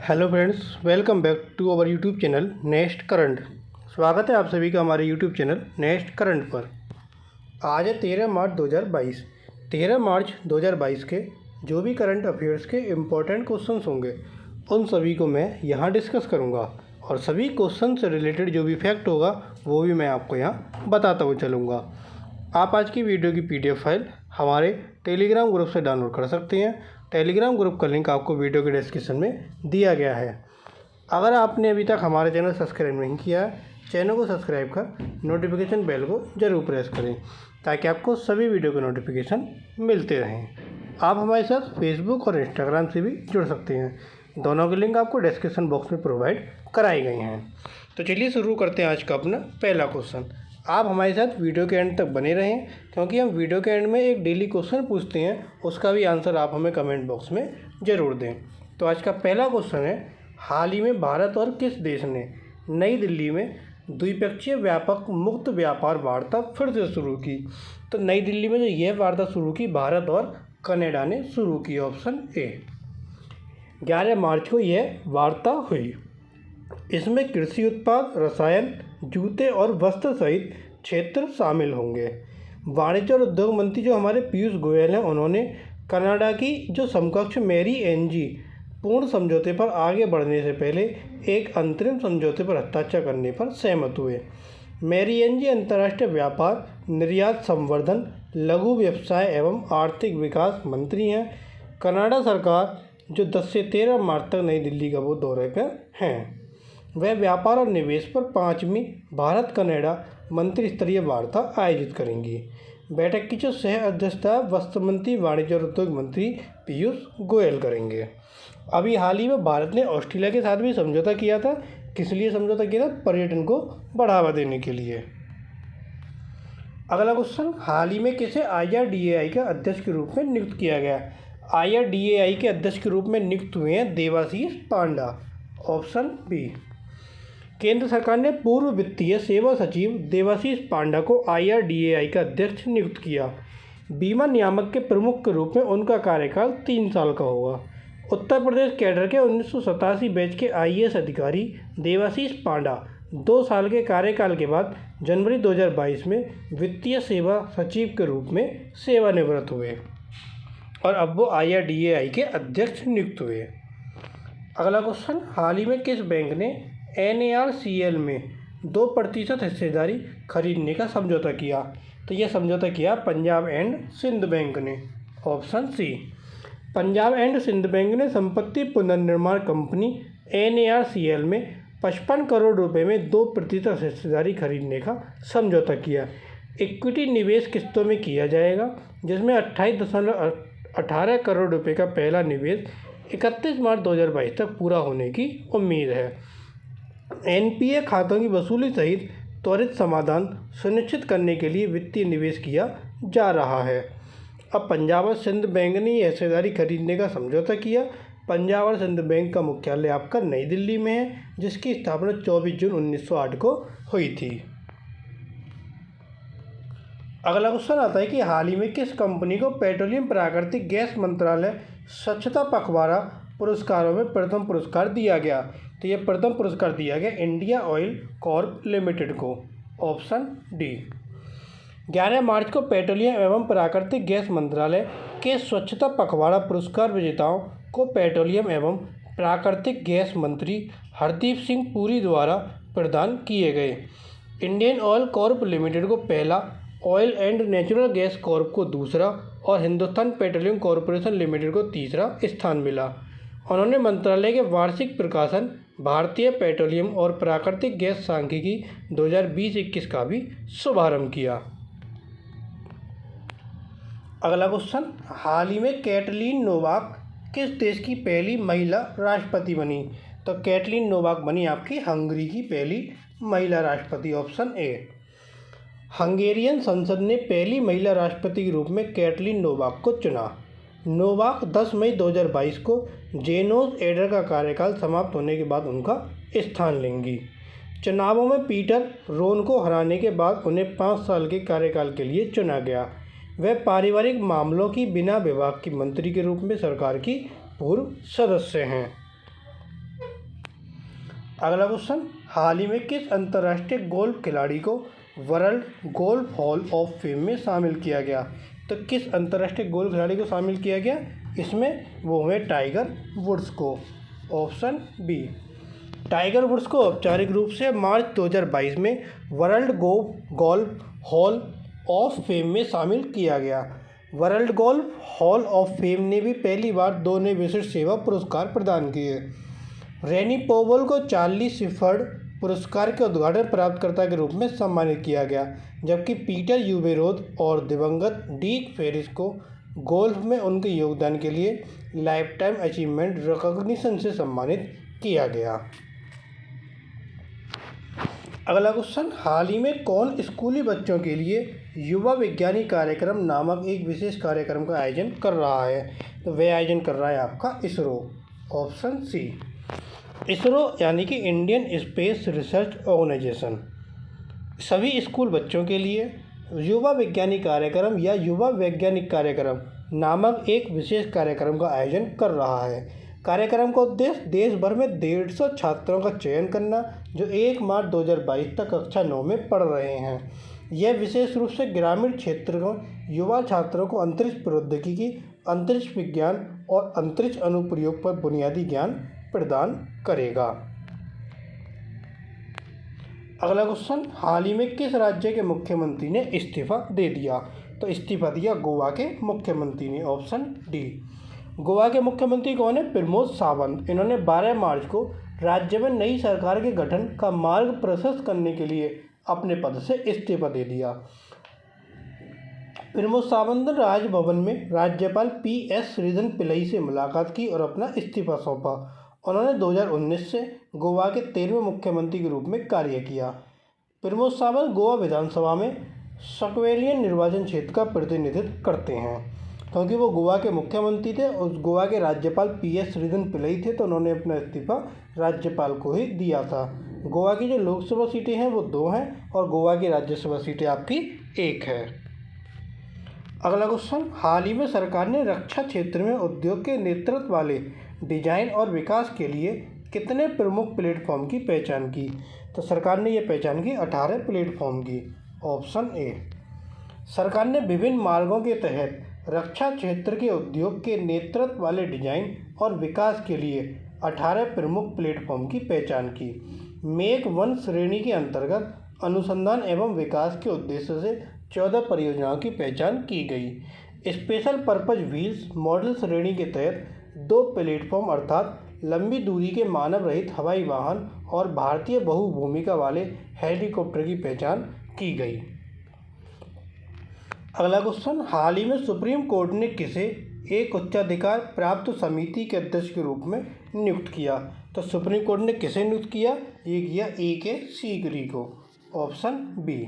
Hello friends, welcome back to our YouTube channel next current. स्वागत है आप सभी का हमारे यूट्यूब चैनल नेक्स्ट करंट पर। आज है 13 मार्च 2022। 13 मार्च 2022 के जो भी करंट अफेयर्स के इम्पोर्टेंट क्वेश्चंस होंगे उन सभी को मैं यहाँ डिस्कस करूँगा और सभी क्वेश्चन से रिलेटेड जो भी फैक्ट होगा वो भी मैं आपको यहाँ बताता हुआ चलूँगा। आप आज की वीडियो की PDF फाइल हमारे टेलीग्राम ग्रुप से डाउनलोड कर सकते हैं। टेलीग्राम ग्रुप का लिंक आपको वीडियो के डिस्क्रिप्शन में दिया गया है। अगर आपने अभी तक हमारे चैनल सब्सक्राइब नहीं किया है, चैनल को सब्सक्राइब कर नोटिफिकेशन बेल को ज़रूर प्रेस करें ताकि आपको सभी वीडियो के नोटिफिकेशन मिलते रहें। आप हमारे साथ फेसबुक और इंस्टाग्राम से भी जुड़ सकते हैं। दोनों के लिंक आपको डिस्क्रिप्शन बॉक्स में प्रोवाइड कराए गए हैं। तो चलिए शुरू करते हैं आज का अपना पहला क्वेश्चन। आप हमारे साथ वीडियो के एंड तक बने रहें क्योंकि हम वीडियो के एंड में एक डेली क्वेश्चन पूछते हैं, उसका भी आंसर आप हमें कमेंट बॉक्स में ज़रूर दें। तो आज का पहला क्वेश्चन है, हाल ही में भारत और किस देश ने नई दिल्ली में द्विपक्षीय व्यापक मुक्त व्यापार वार्ता फिर से शुरू की? तो नई दिल्ली में जो यह वार्ता शुरू की भारत और कनाडा ने शुरू की। Option A. 11 मार्च को यह वार्ता हुई। इसमें कृषि उत्पाद, रसायन, जूते और वस्त्र सहित क्षेत्र शामिल होंगे। वाणिज्य और उद्योग मंत्री जो हमारे पीयूष गोयल हैं, उन्होंने कनाडा की जो समकक्ष मैरी एनजी पूर्ण समझौते पर आगे बढ़ने से पहले एक अंतरिम समझौते पर हस्ताक्षर करने पर सहमत हुए। मैरी एनजी अंतर्राष्ट्रीय व्यापार, निर्यात संवर्धन, लघु व्यवसाय एवं आर्थिक विकास मंत्री हैं। कनाडा सरकार जो 10 से 13 मार्च तक नई दिल्ली का वो दौरे पर हैं, वह व्यापार और निवेश पर 5वीं भारत कनाडा मंत्री स्तरीय वार्ता आयोजित करेंगी। बैठक की जो सह अध्यक्षता वस्त्र मंत्री, वाणिज्य और उद्योग मंत्री पीयूष गोयल करेंगे। अभी हाल ही में भारत ने ऑस्ट्रेलिया के साथ भी समझौता किया था। किस लिए समझौता किया था? पर्यटन को बढ़ावा देने के लिए। अगला क्वेश्चन, हाल ही में किसे IRDAI के अध्यक्ष के रूप में नियुक्त किया गया? IRDAI के अध्यक्ष के रूप में नियुक्त हुए हैं देवाशीष पांडा। Option B. केंद्र सरकार ने पूर्व वित्तीय सेवा सचिव देवाशीष पांडा को IRDAI का अध्यक्ष नियुक्त किया। बीमा नियामक के प्रमुख के रूप में उनका कार्यकाल 3 साल का होगा। उत्तर प्रदेश कैडर के 1987 बैच के IAS अधिकारी देवाशीष पांडा 2 साल के कार्यकाल के बाद जनवरी 2022 में वित्तीय सेवा सचिव के रूप में सेवानिवृत्त हुए और अब वो IRDAI के अध्यक्ष नियुक्त हुए। अगला क्वेश्चन, हाल ही में किस बैंक ने NARCL में 2% हिस्सेदारी खरीदने का समझौता किया? तो यह समझौता किया पंजाब एंड सिंध बैंक ने। Option C. Punjab and Sind bank ने संपत्ति पुनर्निर्माण कंपनी NARCL में 55 करोड़ रुपए में 2% हिस्सेदारी खरीदने का समझौता किया। इक्विटी निवेश किस्तों में किया जाएगा, जिसमें 28.18 करोड़ रुपए का पहला निवेश 31 मार्च 2022 तक पूरा होने की उम्मीद है। NPA खातों की वसूली सहित त्वरित समाधान सुनिश्चित करने के लिए वित्तीय निवेश किया जा रहा है। अब पंजाब और सिंध बैंक ने यह हिस्सेदारी खरीदने का समझौता किया। पंजाब और सिंध बैंक का मुख्यालय आपका नई दिल्ली में है, जिसकी स्थापना 24 जून 1908 को हुई थी। अगला क्वेश्चन आता है कि हाल ही में किस कंपनी को पेट्रोलियम प्राकृतिक गैस मंत्रालय स्वच्छता पखवाड़ा पुरस्कारों में प्रथम पुरस्कार दिया गया? तो यह प्रथम पुरस्कार दिया गया इंडिया ऑयल कॉर्प लिमिटेड को। Option D. 11 मार्च को पेट्रोलियम एवं प्राकृतिक गैस मंत्रालय के स्वच्छता पखवाड़ा पुरस्कार विजेताओं को पेट्रोलियम एवं प्राकृतिक गैस मंत्री हरदीप सिंह पुरी द्वारा प्रदान किए गए। इंडियन ऑयल कॉर्प लिमिटेड को पहला, oil and natural gas Corp को दूसरा और हिंदुस्तान पेट्रोलियम कॉरपोरेशन लिमिटेड को तीसरा स्थान मिला। उन्होंने मंत्रालय के वार्षिक प्रकाशन भारतीय पेट्रोलियम और प्राकृतिक गैस सांख्यिकी 2020-21 का भी शुभारंभ किया। अगला क्वेश्चन, हाल ही में कैटलीन नोवाक किस देश की पहली महिला राष्ट्रपति बनी? तो कैटलीन नोवाक बनी आपकी हंगरी की पहली महिला राष्ट्रपति। Option A. हंगेरियन संसद ने पहली महिला राष्ट्रपति के रूप में कैटलीन नोवाक को चुना। नोवाक 10 मई 2022 को जेनोस एडर का कार्यकाल समाप्त होने के बाद उनका स्थान लेंगी। चुनावों में पीटर रोन को हराने के बाद उन्हें 5 साल के कार्यकाल के लिए चुना गया। वह पारिवारिक मामलों की बिना विभाग की मंत्री के रूप में सरकार की पूर्व सदस्य हैं। अगला क्वेश्चन, हाल ही में किस अंतर्राष्ट्रीय गोल्फ खिलाड़ी को world golf hall of fame में शामिल किया गया? तो किस अंतर्राष्ट्रीय गोल्फ खिलाड़ी को शामिल किया गया? इसमें वो हुए टाइगर वुड्स को। Option B. टाइगर वुड्स को औपचारिक रूप से मार्च 2022 में world golf hall of fame में शामिल किया गया। World golf hall of fame ने भी पहली बार 2 नए विशिष्ट सेवा पुरस्कार प्रदान किए। रेनी पोवेल को चार्ली शिफर्ड पुरस्कार के उद्घाटन प्राप्तकर्ता के रूप में सम्मानित किया गया, जबकि पीटर यूबेरोथ और दिवंगत डीक फेरिस को गोल्फ में उनके योगदान के लिए लाइफ टाइम अचीवमेंट रिकॉग्निशन से सम्मानित किया गया। अगला क्वेश्चन, हाल ही में कौन स्कूली बच्चों के लिए युवा विज्ञानी कार्यक्रम नामक एक विशेष कार्यक्रम का आयोजन कर रहा है? तो वह आयोजन कर रहा है आपका इसरो। Option C. इसरो यानी कि इंडियन स्पेस रिसर्च ऑर्गेनाइजेशन सभी स्कूल बच्चों के लिए युवा विज्ञानी कार्यक्रम या युवा वैज्ञानिक कार्यक्रम नामक एक विशेष कार्यक्रम का आयोजन कर रहा है। कार्यक्रम का उद्देश्य देश भर में 150 छात्रों का चयन करना जो 1 मार्च 2022 तक कक्षा 9 में पढ़ रहे हैं। यह विशेष रूप से ग्रामीण क्षेत्र में युवा छात्रों को अंतरिक्ष प्रौद्योगिकी, अंतरिक्ष विज्ञान और अंतरिक्ष अनुप्रयोग पर बुनियादी ज्ञान प्रदान करेगा। अगला क्वेश्चन, हाल ही में किस राज्य के मुख्यमंत्री ने इस्तीफा दे दिया? तो इस्तीफा दिया गोवा के मुख्यमंत्री ने। Option D. गोवा के मुख्यमंत्री कौन है? प्रमोद सावंत। इन्होंने 12 मार्च को राज्य में नई सरकार के गठन का मार्ग प्रशस्त करने के लिए अपने पद से इस्तीफा दे दिया। प्रमोद सावंत ने राजभवन में राज्यपाल PS श्रीधरन पिल्लई से मुलाकात की और अपना इस्तीफा सौंपा। उन्होंने 2019 से गोवा के 13वें मुख्यमंत्री के रूप में कार्य किया। प्रमोद सावंत गोवा विधानसभा में सक्वेलियन निर्वाचन क्षेत्र का प्रतिनिधित्व करते हैं। क्योंकि वो गोवा के मुख्यमंत्री थे और गोवा के राज्यपाल PS श्रीधरन पिल्लई थे, तो उन्होंने अपना इस्तीफा राज्यपाल को ही दिया था। गोवा की जो लोकसभा सीटें हैं वो 2 हैं और गोवा की राज्यसभा सीटें आपकी 1 है। अगला क्वेश्चन, हाल ही में सरकार ने रक्षा क्षेत्र में उद्योग के नेतृत्व वाले डिजाइन और विकास के लिए कितने प्रमुख प्लेटफॉर्म की पहचान की? तो सरकार ने यह पहचान की 18 प्लेटफॉर्म की। Option A. सरकार ने विभिन्न मार्गों के तहत रक्षा क्षेत्र के उद्योग के नेतृत्व वाले डिजाइन और विकास के लिए 18 प्रमुख प्लेटफॉर्म की पहचान की। मेक 1 श्रेणी के अंतर्गत अनुसंधान एवं विकास के उद्देश्य से 14 परियोजनाओं की पहचान की गई। स्पेशल पर्पज व्हील्स मॉडल श्रेणी के तहत 2 प्लेटफॉर्म अर्थात लंबी दूरी के मानव रहित हवाई वाहन और भारतीय बहुभूमिका वाले हेलीकॉप्टर की पहचान की गई। अगला क्वेश्चन, हाल ही में सुप्रीम कोर्ट ने किसे एक उच्चाधिकार प्राप्त समिति के अध्यक्ष के रूप में नियुक्त किया? तो सुप्रीम कोर्ट ने किसे नियुक्त किया? ये किया AK सीकरी को। Option B.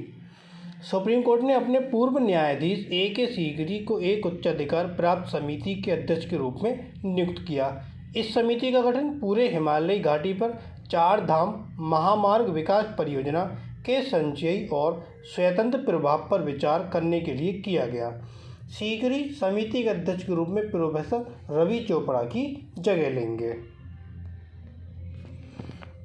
सुप्रीम कोर्ट ने अपने पूर्व न्यायाधीश AK सीकरी को एक उच्चाधिकार प्राप्त समिति के अध्यक्ष के रूप में नियुक्त किया। इस समिति का गठन पूरे हिमालयी घाटी पर 4 धाम महामार्ग विकास परियोजना के संचयी और स्वतंत्र प्रभाव पर विचार करने के लिए किया गया। सीकरी समिति के अध्यक्ष के रूप में प्रोफेसर रवि चोपड़ा की जगह लेंगे।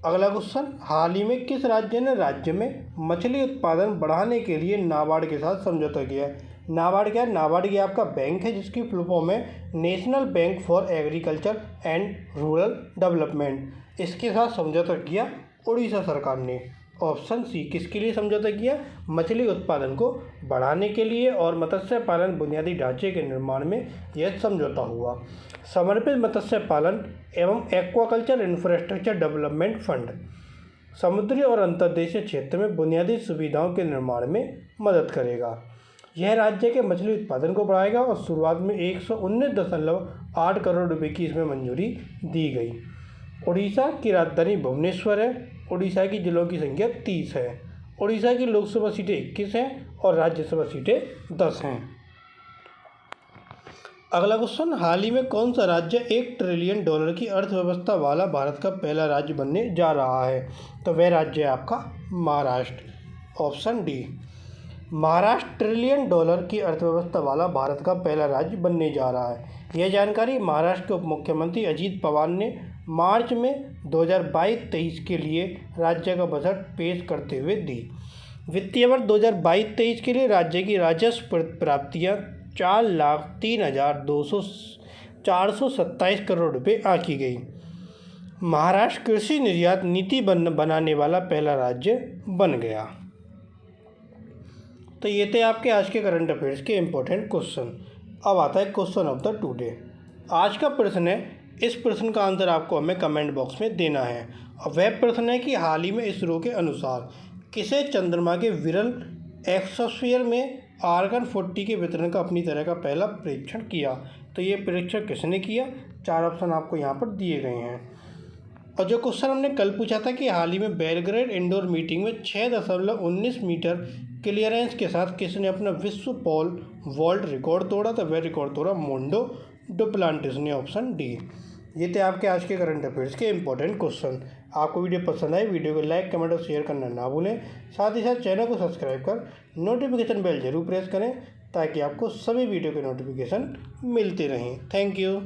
अगला क्वेश्चन, हाल ही में किस राज्य ने राज्य में मछली उत्पादन बढ़ाने के लिए नाबार्ड के साथ समझौता किया? नाबार्ड क्या है? नाबार्ड ये आपका बैंक है जिसकी फुल फॉर्म है national bank for agriculture and rural development. इसके साथ समझौता किया उड़ीसा सरकार ने। Option C. किसके लिए समझौता किया? मछली उत्पादन को बढ़ाने के लिए और मत्स्य पालन बुनियादी ढांचे के निर्माण में यह समझौता हुआ। समर्पित मत्स्य पालन एवं एक्वाकल्चर इंफ्रास्ट्रक्चर डेवलपमेंट फंड समुद्री और अंतर्देशीय क्षेत्र में बुनियादी सुविधाओं के निर्माण में मदद करेगा। यह राज्य के मछली उत्पादन को बढ़ाएगा और शुरुआत में 119.8 करोड़ रुपये की इसमें मंजूरी दी गई। उड़ीसा की राजधानी भुवनेश्वर है। उड़ीसा की जिलों की संख्या 30 है। उड़ीसा की लोकसभा सीटें 21 हैं और राज्यसभा सीटें 10 हैं। अगला क्वेश्चन, हाल ही में कौन सा राज्य $1 ट्रिलियन की अर्थव्यवस्था वाला भारत का पहला राज्य बनने जा रहा है? तो वह राज्य है आपका Maharashtra. Option D. Maharashtra $1 trillion की अर्थव्यवस्था वाला भारत का पहला राज्य बनने जा रहा है। यह जानकारी महाराष्ट्र के उप मुख्यमंत्री अजीत पवार ने मार्च में 2022-23 के लिए राज्य का बजट पेश करते हुए दी। वित्तीय वर्ष 2022-23 के लिए राज्य की राजस्व प्राप्तियाँ 4,03,427 करोड़ रुपये आंकी गई। महाराष्ट्र कृषि निर्यात नीति बनाने वाला पहला राज्य बन गया। तो ये थे आपके आज के करंट अफेयर्स के इम्पोर्टेंट क्वेश्चन। अब आता है क्वेश्चन ऑफ द टुडे। आज का प्रश्न है, इस प्रश्न का आंसर आपको हमें कमेंट बॉक्स में देना है। और वह प्रश्न है कि हाल ही में इसरो के अनुसार किसे चंद्रमा के विरल एक्सोस्फीयर में आर्गन 40 के वितरण का अपनी तरह का पहला परीक्षण किया। तो ये परीक्षण किसने किया? 4 ऑप्शन आपको यहाँ पर दिए गए हैं। और जो क्वेश्चन हमने कल पूछा था कि हाल ही में बेलग्रेड इंडोर मीटिंग में 6.19 मीटर क्लियरेंस के साथ किसने अपना विश्व पोल वॉल्ट रिकॉर्ड तोड़ा? तो वह रिकॉर्ड तोड़ा मोंडो डुप्लांटिस ने, ऑप्शन डी। ये थे आपके आज के करंट अफेयर्स के इंपॉर्टेंट क्वेश्चन। आपको वीडियो पसंद आए, वीडियो को लाइक, कमेंट और शेयर करना ना भूलें। साथ ही साथ चैनल को सब्सक्राइब कर नोटिफिकेशन बेल जरूर प्रेस करें ताकि आपको सभी वीडियो के नोटिफिकेशन मिलते रहें। Thank you.